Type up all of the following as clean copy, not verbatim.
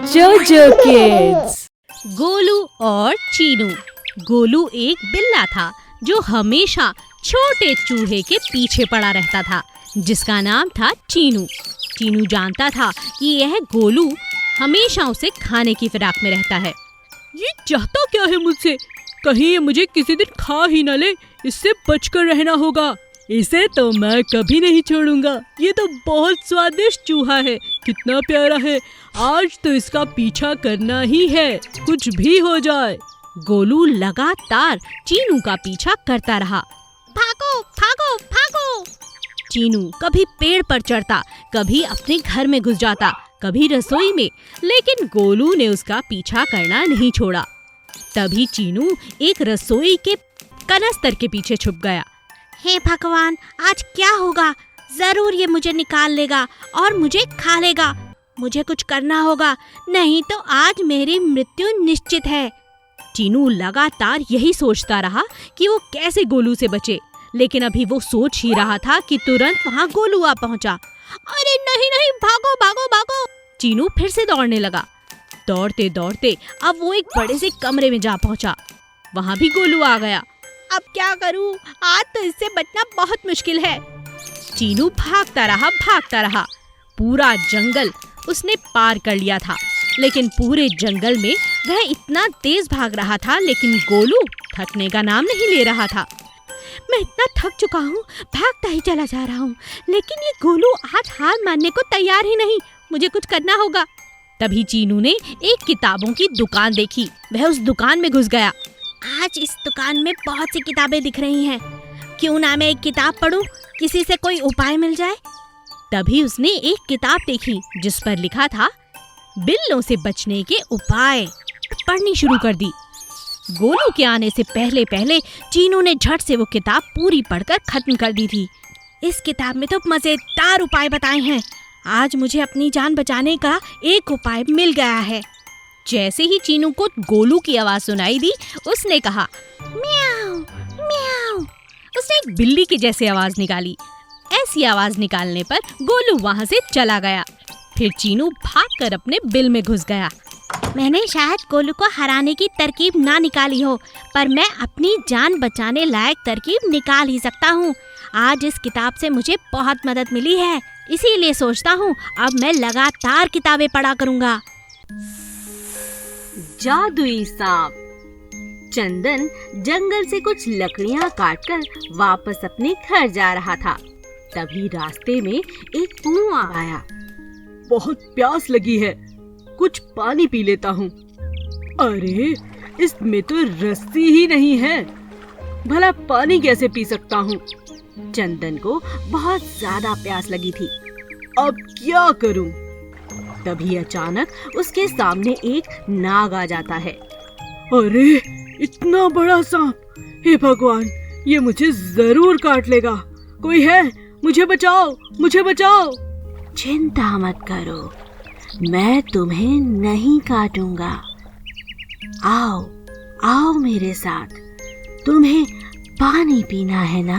जोजो किड्स। गोलू और चीनू। गोलू एक बिल्ला था जो हमेशा छोटे चूहे के पीछे पड़ा रहता था, जिसका नाम था चीनू। चीनू जानता था कि यह गोलू हमेशा उसे खाने की फिराक में रहता है। ये चाहता क्या है मुझसे? कहीं ये मुझे किसी दिन खा ही न ले, इससे बचकर रहना होगा। इसे तो मैं कभी नहीं छोड़ूंगा। ये तो बहुत स्वादिष्ट चूहा है, कितना प्यारा है। आज तो इसका पीछा करना ही है, कुछ भी हो जाए। गोलू लगातार चीनू का पीछा करता रहा। भागो भागो भागो! चीनू कभी पेड़ पर चढ़ता, कभी अपने घर में घुस जाता, कभी रसोई में, लेकिन गोलू ने उसका पीछा करना नहीं छोड़ा। तभी चीनू एक रसोई के कनस्तर के पीछे छुप गया। हे भगवान, आज क्या होगा? जरूर ये मुझे निकाल लेगा और मुझे खा लेगा। मुझे कुछ करना होगा, नहीं तो आज मेरी मृत्यु निश्चित है। चीनू लगातार यही सोचता रहा कि वो कैसे गोलू से बचे, लेकिन अभी वो सोच ही रहा था कि तुरंत वहाँ गोलू आ पहुँचा। अरे नहीं नहीं, भागो भागो भागो! चीनू फिर से दौड़ने लगा। दौड़ते दौड़ते अब वो एक बड़े से कमरे में जा पहुँचा। वहाँ भी गोलू आ गया। अब क्या करूं? आज तो इससे बचना बहुत मुश्किल है। चीनू भागता रहा। पूरा जंगल उसने पार कर लिया था, लेकिन पूरे जंगल में वह इतना तेज भाग रहा था, लेकिन गोलू थकने का नाम नहीं ले रहा था। मैं इतना थक चुका हूँ, भागता ही चला जा रहा हूँ, लेकिन ये गोलू आज हार मानने को तैयार ही नहीं। मुझे कुछ करना होगा। तभी चीनू ने एक किताबों की दुकान देखी। वह उस दुकान में घुस गया। आज इस दुकान में बहुत सी किताबें दिख रही हैं, क्यों ना मैं एक किताब पढूं, किसी से कोई उपाय मिल जाए। तभी उसने एक किताब देखी जिस पर लिखा था बिल्लों से बचने के उपाय। पढ़नी शुरू कर दी। गोलू के आने से पहले पहले चीनू ने झट से वो किताब पूरी पढ़कर खत्म कर दी थी। इस किताब में तो मजेदार उपाय बताए हैं। आज मुझे अपनी जान बचाने का एक उपाय मिल गया है। जैसे ही चीनू को गोलू की आवाज सुनाई दी, उसने कहा म्याऊ म्याऊ। उसने एक बिल्ली की जैसी आवाज निकाली। ऐसी आवाज निकालने पर गोलू वहाँ से चला गया। फिर चीनू भागकर अपने बिल में घुस गया। मैंने शायद गोलू को हराने की तरकीब ना निकाली हो, पर मैं अपनी जान बचाने लायक तरकीब निकाल ही सकता हूँ। आज इस किताब से मुझे बहुत मदद मिली है, इसीलिए सोचता हूँ अब मैं लगातार किताबें पढ़ा करूँगा। जादुई सांप। चंदन जंगल से कुछ लकड़ियां काटकर वापस अपने घर जा रहा था। तभी रास्ते में एक कुआं आया। बहुत प्यास लगी है, कुछ पानी पी लेता हूँ। अरे, इसमें तो रस्सी ही नहीं है, भला पानी कैसे पी सकता हूँ? चंदन को बहुत ज्यादा प्यास लगी थी। अब क्या करूँ? तभी अचानक उसके सामने एक नाग आ जाता है। अरे, इतना बड़ा सांप! हे भगवान, ये मुझे जरूर काट लेगा। कोई है? मुझे बचाओ, मुझे बचाओ! चिंता मत करो, मैं तुम्हें नहीं काटूंगा। आओ आओ मेरे साथ, तुम्हें पानी पीना है ना?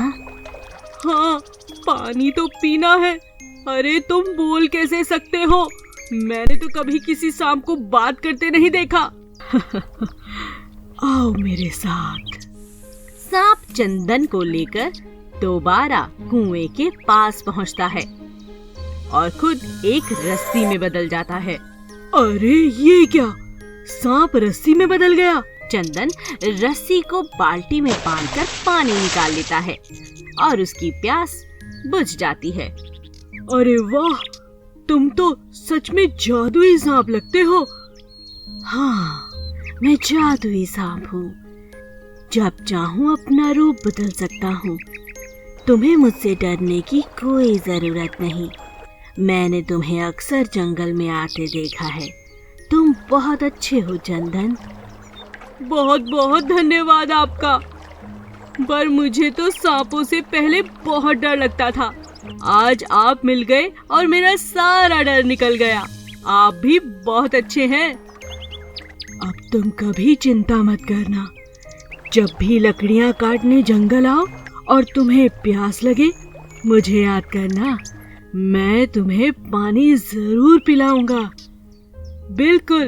हाँ, पानी तो पीना है। अरे, तुम बोल कैसे सकते हो? मैंने तो कभी किसी सांप को बात करते नहीं देखा। आओ मेरे साथ। सांप चंदन को लेकर दोबारा कुएं के पास पहुंचता है और खुद एक रस्सी में बदल जाता है। अरे, ये क्या? सांप रस्सी में बदल गया? चंदन रस्सी को बाल्टी में बांधकर पानी निकाल लेता है और उसकी प्यास बुझ जाती है। अरे वाह, तुम तो सच में जादुई सांप लगते हो। हाँ, मैं जादुई सांप हूँ। जब चाहूँ अपना रूप बदल सकता हूँ। तुम्हें मुझसे डरने की कोई जरूरत नहीं। मैंने तुम्हें अक्सर जंगल में आते देखा है। तुम बहुत अच्छे हो चंदन। बहुत बहुत धन्यवाद आपका। पर मुझे तो सांपों से पहले बहुत डर लगता था। आज आप मिल गए और मेरा सारा डर निकल गया। आप भी बहुत अच्छे हैं। अब तुम कभी चिंता मत करना। जब भी लकड़ियां काटने जंगल आओ और तुम्हें प्यास लगे, मुझे याद करना। मैं तुम्हें पानी जरूर पिलाऊंगा। बिल्कुल,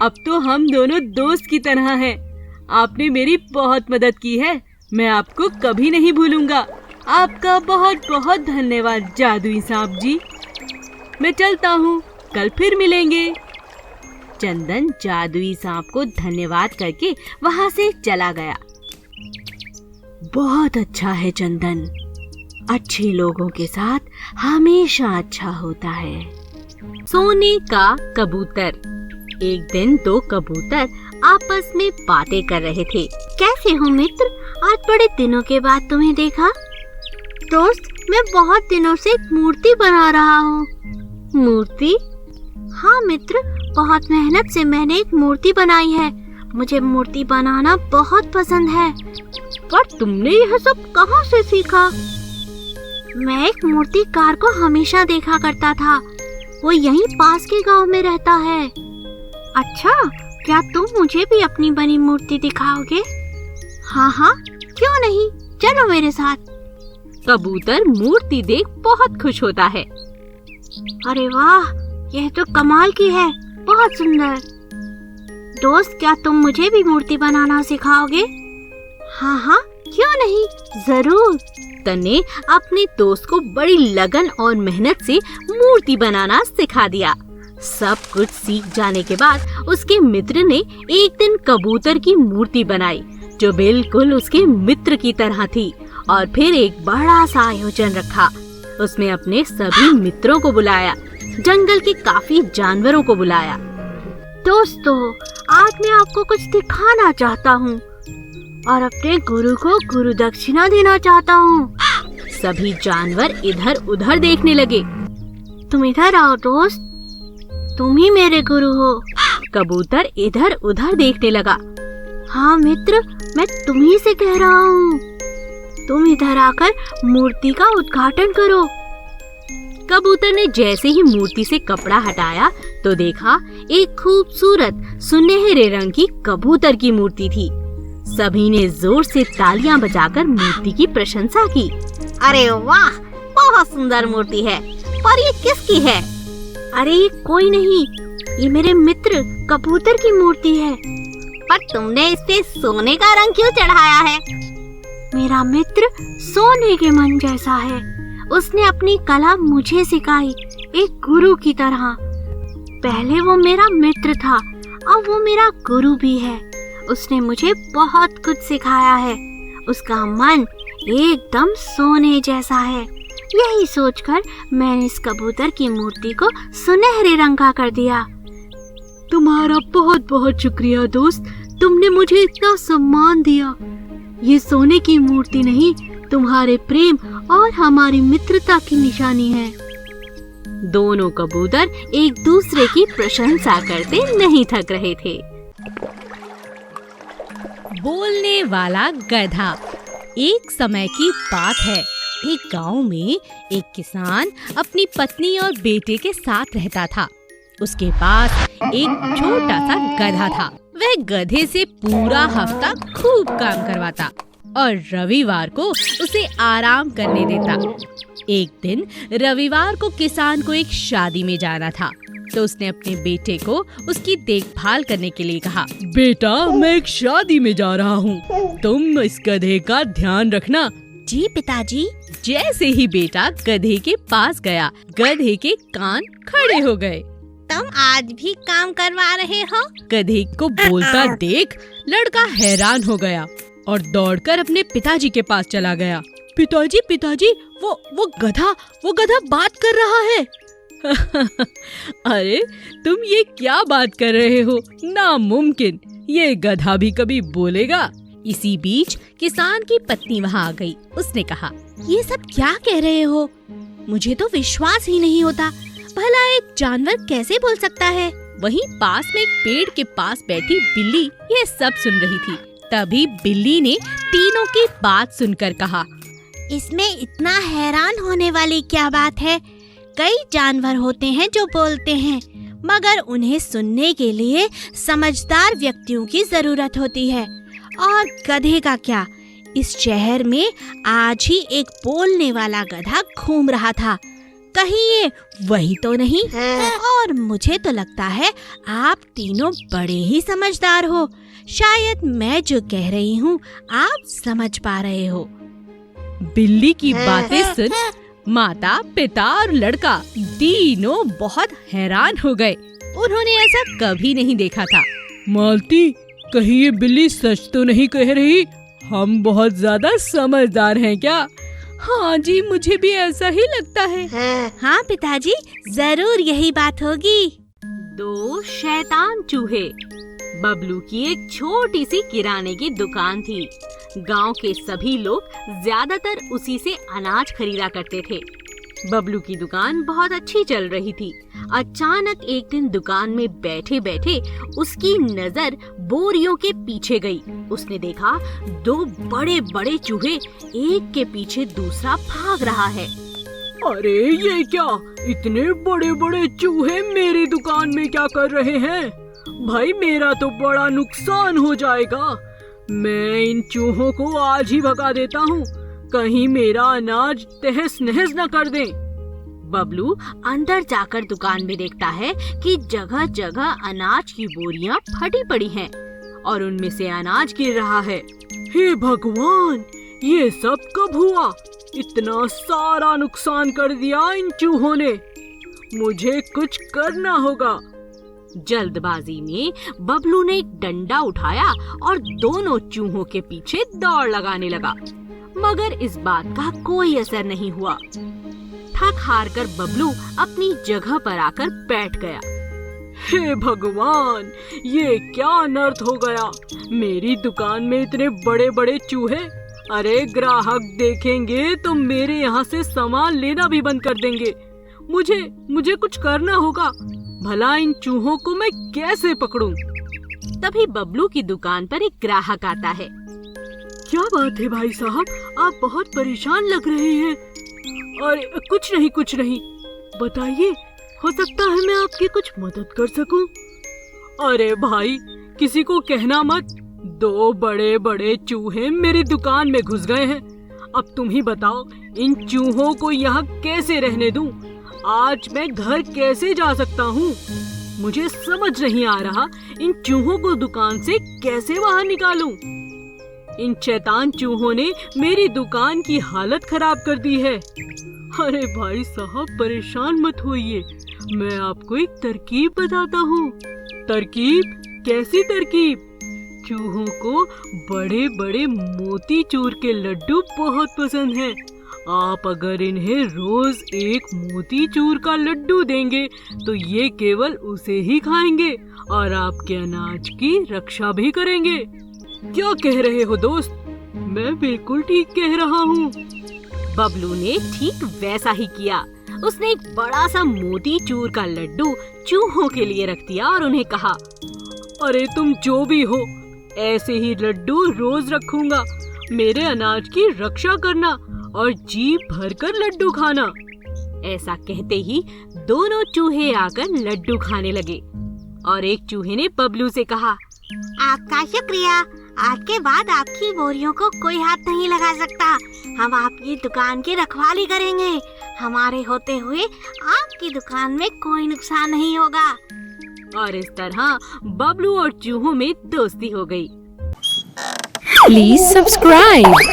अब तो हम दोनों दोस्त की तरह हैं। आपने मेरी बहुत मदद की है, मैं आपको कभी नहीं भूलूंगा। आपका बहुत बहुत धन्यवाद जादुई सांप जी। मैं चलता हूँ, कल फिर मिलेंगे। चंदन जादुई सांप को धन्यवाद करके वहाँ से चला गया। बहुत अच्छा है चंदन, अच्छे लोगों के साथ हमेशा अच्छा होता है। सोने का कबूतर। एक दिन दो कबूतर आपस में बातें कर रहे थे। कैसे हो मित्र? आज बड़े दिनों के बाद तुम्हें देखा। दोस्त, मैं बहुत दिनों से एक मूर्ति बना रहा हूँ। मूर्ति? हाँ मित्र, बहुत मेहनत से मैंने एक मूर्ति बनाई है। मुझे मूर्ति बनाना बहुत पसंद है। पर तुमने यह सब कहाँ से सीखा? मैं एक मूर्तिकार को हमेशा देखा करता था। वो यहीं पास के गांव में रहता है। अच्छा, क्या तुम मुझे भी अपनी बनी मूर्ति दिखाओगे? हाँ हाँ, क्यों नहीं, चलो मेरे साथ। कबूतर मूर्ति देख बहुत खुश होता है। अरे वाह, यह तो कमाल की है, बहुत सुंदर। दोस्त, क्या तुम मुझे भी मूर्ति बनाना सिखाओगे? हाँ हाँ, क्यों नहीं, जरूर। तने अपने दोस्त को बड़ी लगन और मेहनत से मूर्ति बनाना सिखा दिया। सब कुछ सीख जाने के बाद उसके मित्र ने एक दिन कबूतर की मूर्ति बनाई जो बिल्कुल उसके मित्र की तरह थी, और फिर एक बड़ा सा आयोजन रखा। उसमें अपने सभी मित्रों को बुलाया, जंगल के काफी जानवरों को बुलाया। दोस्तों, आज मैं आपको कुछ दिखाना चाहता हूँ और अपने गुरु को गुरु दक्षिणा देना चाहता हूँ। सभी जानवर इधर उधर देखने लगे। तुम इधर आओ दोस्त, तुम ही मेरे गुरु हो। कबूतर इधर उधर देखने लगा। हाँ मित्र, मैं तुम्ही से कह रहा हूँ, तुम इधर आकर मूर्ति का उद्घाटन करो। कबूतर ने जैसे ही मूर्ति से कपड़ा हटाया तो देखा एक खूबसूरत सुनहरे रंग की कबूतर की मूर्ति थी। सभी ने जोर से तालियां बजाकर मूर्ति की प्रशंसा की। अरे वाह, बहुत सुंदर मूर्ति है, पर ये किसकी है? अरे ये कोई नहीं, ये मेरे मित्र कबूतर की मूर्ति है। पर तुमने इस पे सोने का रंग क्यों चढ़ाया है? मेरा मित्र सोने के मन जैसा है। उसने अपनी कला मुझे सिखाई, एक गुरु की तरह। पहले वो मेरा मित्र था, अब वो मेरा गुरु भी है। उसने मुझे बहुत कुछ सिखाया है। उसका मन एकदम सोने जैसा है। यही सोचकर मैंने इस कबूतर की मूर्ति को सुनहरे रंग का कर दिया। तुम्हारा बहुत बहुत शुक्रिया दोस्त, तुमने मुझे इतना सम्मान दिया। ये सोने की मूर्ति नहीं, तुम्हारे प्रेम और हमारी मित्रता की निशानी है। दोनों कबूतर एक दूसरे की प्रशंसा करते नहीं थक रहे थे। बोलने वाला गधा। एक समय की बात है, एक गांव में एक किसान अपनी पत्नी और बेटे के साथ रहता था। उसके पास एक छोटा सा गधा था। वह गधे से पूरा हफ्ता खूब काम करवाता और रविवार को उसे आराम करने देता। एक दिन रविवार को किसान को एक शादी में जाना था, तो उसने अपने बेटे को उसकी देखभाल करने के लिए कहा। बेटा, मैं एक शादी में जा रहा हूँ, तुम इस गधे का ध्यान रखना। जी पिताजी। जैसे ही बेटा गधे के पास गया, गधे के कान खड़े हो गए। तुम आज भी काम करवा रहे हो? गधे को बोलता देख लड़का हैरान हो गया और दौड़कर अपने पिताजी के पास चला गया। पिताजी पिताजी, वो गधा बात कर रहा है। अरे तुम ये क्या बात कर रहे हो, नामुमकिन, ये गधा भी कभी बोलेगा। इसी बीच किसान की पत्नी वहाँ आ गई। उसने कहा, ये सब क्या कह रहे हो? मुझे तो विश्वास ही नहीं होता। भला एक जानवर कैसे बोल सकता है? वहीं पास में एक पेड़ के पास बैठी बिल्ली ये सब सुन रही थी। तभी बिल्ली ने तीनों की बात सुनकर कहा, इसमें इतना हैरान होने वाली क्या बात है? कई जानवर होते हैं जो बोलते हैं, मगर उन्हें सुनने के लिए समझदार व्यक्तियों की जरूरत होती है। और गधे का क्या? इस शहर में आज ही एक बोलने वाला गधा घूम रहा था। कहीं ये वही तो नहीं? और मुझे तो लगता है आप तीनों बड़े ही समझदार हो। शायद मैं जो कह रही हूँ आप समझ पा रहे हो। बिल्ली की बातें सुन माता, पिता और लड़का तीनों बहुत हैरान हो गए। उन्होंने ऐसा कभी नहीं देखा था। मालती, कहीं ये बिल्ली सच तो नहीं कह रही? हम बहुत ज्यादा समझदार हैं क्या? हाँ जी, मुझे भी ऐसा ही लगता है। हाँ पिताजी, जरूर यही बात होगी। 2 शैतान चूहे। बबलू की एक छोटी सी किराने की दुकान थी। गांव के सभी लोग ज्यादातर उसी से अनाज खरीदा करते थे। बबलू की दुकान बहुत अच्छी चल रही थी। अचानक एक दिन दुकान में बैठे बैठे उसकी नजर बोरियों के पीछे गई। उसने देखा 2 बड़े बड़े चूहे एक के पीछे दूसरा भाग रहा है। अरे ये क्या, इतने बड़े बड़े चूहे मेरी दुकान में क्या कर रहे हैं? भाई मेरा तो बड़ा नुकसान हो जाएगा। मैं इन चूहों को आज ही भगा देता हूँ, कहीं मेरा अनाज तहस नहस न कर दें। बबलू अंदर जाकर दुकान में देखता है कि जगह जगह अनाज की बोरियां फटी पड़ी हैं और उनमें से अनाज गिर रहा है। हे भगवान, ये सब कब हुआ? इतना सारा नुकसान कर दिया इन चूहों ने। मुझे कुछ करना होगा। जल्दबाजी में बबलू ने एक डंडा उठाया और दोनों चूहों के पीछे दौड़ लगाने लगा, मगर इस बात का कोई असर नहीं हुआ। थक हार कर बबलू अपनी जगह पर आकर बैठ गया। हे भगवान, ये क्या अनर्थ हो गया? मेरी दुकान में इतने बड़े बड़े चूहे। अरे ग्राहक देखेंगे तो मेरे यहाँ से सामान लेना भी बंद कर देंगे। मुझे कुछ करना होगा। भला इन चूहों को मैं कैसे पकड़ूं? तभी बबलू की दुकान पर एक ग्राहक आता है। क्या बात है भाई साहब, आप बहुत परेशान लग रहे हैं। और कुछ नहीं, बताइए, हो सकता है मैं आपकी कुछ मदद कर सकूं। अरे भाई, किसी को कहना मत। 2 बड़े बड़े चूहे मेरी दुकान में घुस गए हैं। अब तुम ही बताओ, इन चूहों को यहाँ कैसे रहने दूं? आज मैं घर कैसे जा सकता हूँ? मुझे समझ नहीं आ रहा, इन चूहों को दुकान से कैसे बाहर निकालूं? इन शैतान चूहों ने मेरी दुकान की हालत खराब कर दी है। अरे भाई साहब, परेशान मत होइए, मैं आपको एक तरकीब बताता हूँ। तरकीब? कैसी तरकीब? चूहों को बड़े बड़े मोतीचूर के लड्डू बहुत पसंद हैं। आप अगर इन्हें रोज एक मोतीचूर का लड्डू देंगे तो ये केवल उसे ही खाएंगे और आपके अनाज की रक्षा भी करेंगे। क्या कह रहे हो दोस्त? मैं बिल्कुल ठीक कह रहा हूँ। बबलू ने ठीक वैसा ही किया। उसने एक बड़ा सा मोतीचूर का लड्डू चूहों के लिए रख दिया और उन्हें कहा, अरे तुम जो भी हो, ऐसे ही लड्डू रोज रखूंगा। मेरे अनाज की रक्षा करना और जी भरकर लड्डू खाना। ऐसा कहते ही दोनों चूहे आकर लड्डू खाने लगे और एक चूहे ने बबलू से कहा, आपका शुक्रिया। आज के बाद आपकी बोरियों को कोई हाथ नहीं लगा सकता। हम आपकी दुकान की रखवाली करेंगे। हमारे होते हुए आपकी दुकान में कोई नुकसान नहीं होगा। और इस तरह बबलू और चूहों में दोस्ती हो गई। Please subscribe.